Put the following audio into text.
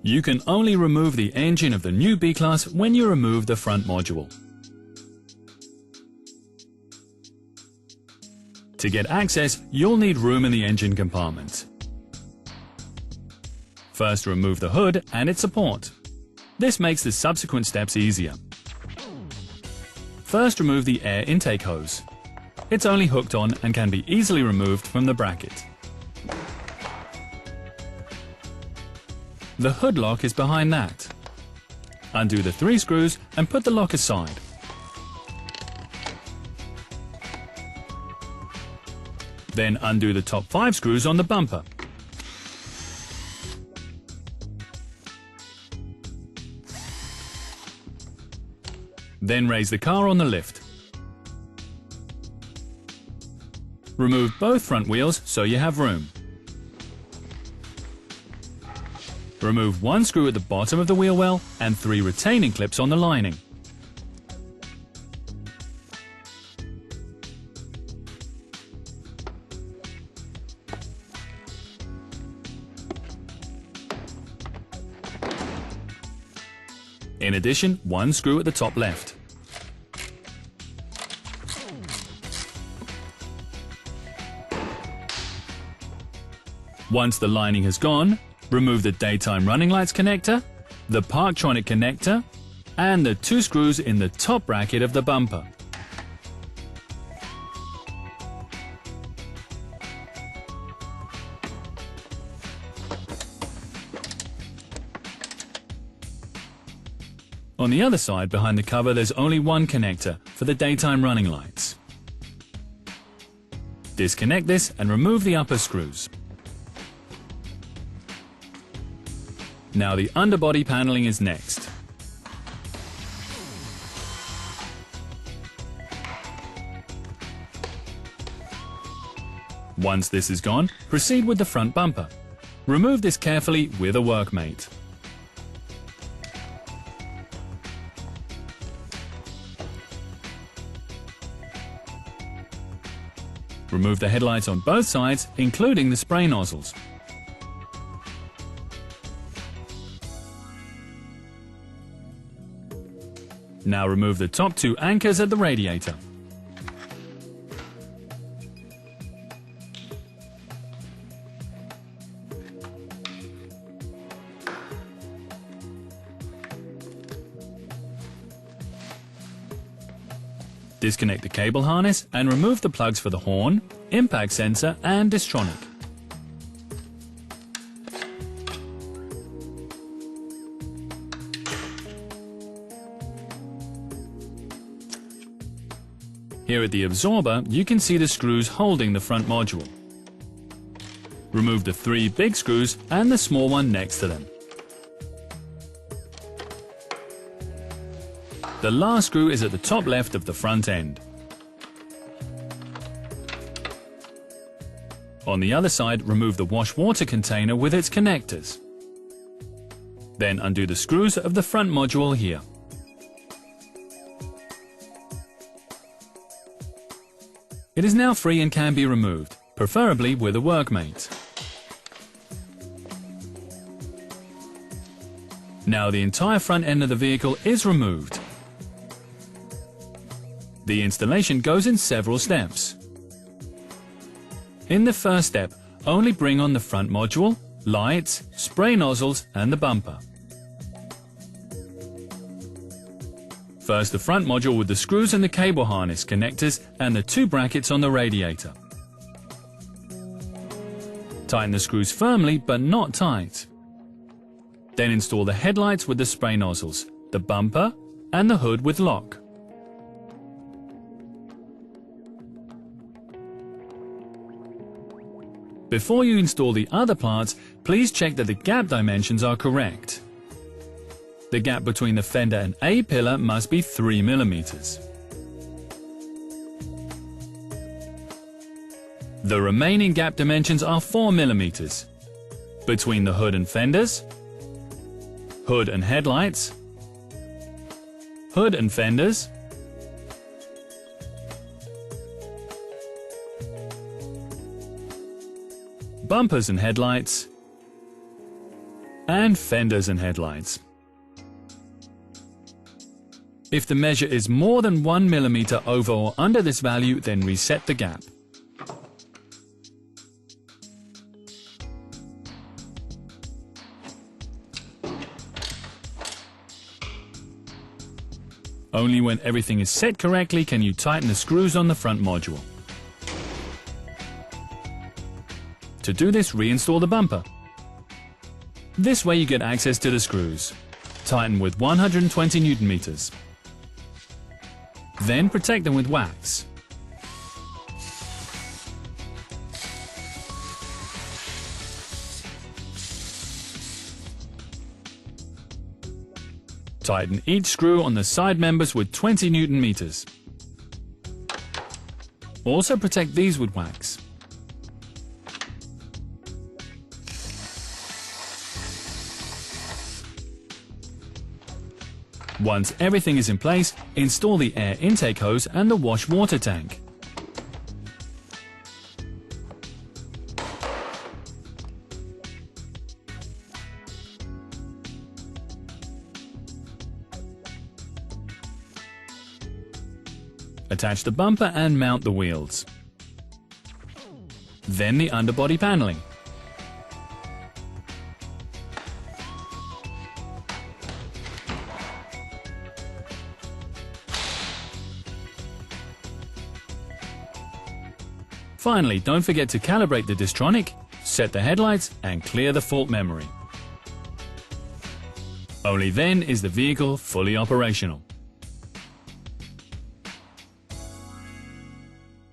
You can only remove the engine of the new B-Class when you remove the front module. To get access, you'll need room in the engine compartment. First, remove the hood and its support. This makes the subsequent steps easier. First, remove the air intake hose. It's only hooked on and can be easily removed from the bracket. The hood lock is behind that. Undo the 3 screws and put the lock aside. Then undo the top 5 screws on the bumper. Then raise the car on the lift. Remove both front wheels so you have room. Remove 1 screw at the bottom of the wheel well and 3 retaining clips on the lining. In addition, 1 screw at the top left. Once the lining has gone, remove the daytime running lights connector, the Parktronic connector, and the 2 screws in the top bracket of the bumper. On the other side, behind the cover, there's only 1 connector for the daytime running lights. Disconnect this and remove the upper screws. Now the underbody paneling is next. Once this is gone, proceed with the front bumper. Remove this carefully with a workmate. Remove the headlights on both sides, including the spray nozzles. Now remove the top 2 anchors at the radiator. Disconnect the cable harness and remove the plugs for the horn, impact sensor and distronic. Here at the absorber, you can see the screws holding the front module. Remove the 3 big screws and the small one next to them. The last screw is at the top left of the front end. On the other side, remove the wash water container with its connectors. Then undo the screws of the front module here. It is now free and can be removed, preferably with a workmate. Now the entire front end of the vehicle is removed. The installation goes in several steps. In the first step, only bring on the front module, lights, spray nozzles and the bumper. First the front module with the screws and the cable harness connectors and the 2 brackets on the radiator. Tighten the screws firmly but not tight. Then install the headlights with the spray nozzles, the bumper and the hood with lock. Before you install the other parts, please check that the gap dimensions are correct. The gap between the fender and A-pillar must be 3 mm. The remaining gap dimensions are 4 mm. Between the hood and fenders, hood and headlights, hood and fenders, bumpers and headlights, and fenders and headlights. If the measure is more than 1 mm over or under this value, then reset the gap. Only when everything is set correctly can you tighten the screws on the front module. To do this, reinstall the bumper. This way you get access to the screws. Tighten with 120 Nm. Then protect them with wax. Tighten each screw on the side members with 20 Nm. Also protect these with wax. Once everything is in place, install the air intake hose and the wash water tank. Attach the bumper and mount the wheels. Then the underbody paneling. Finally, don't forget to calibrate the Distronic, set the headlights and clear the fault memory. Only then is the vehicle fully operational.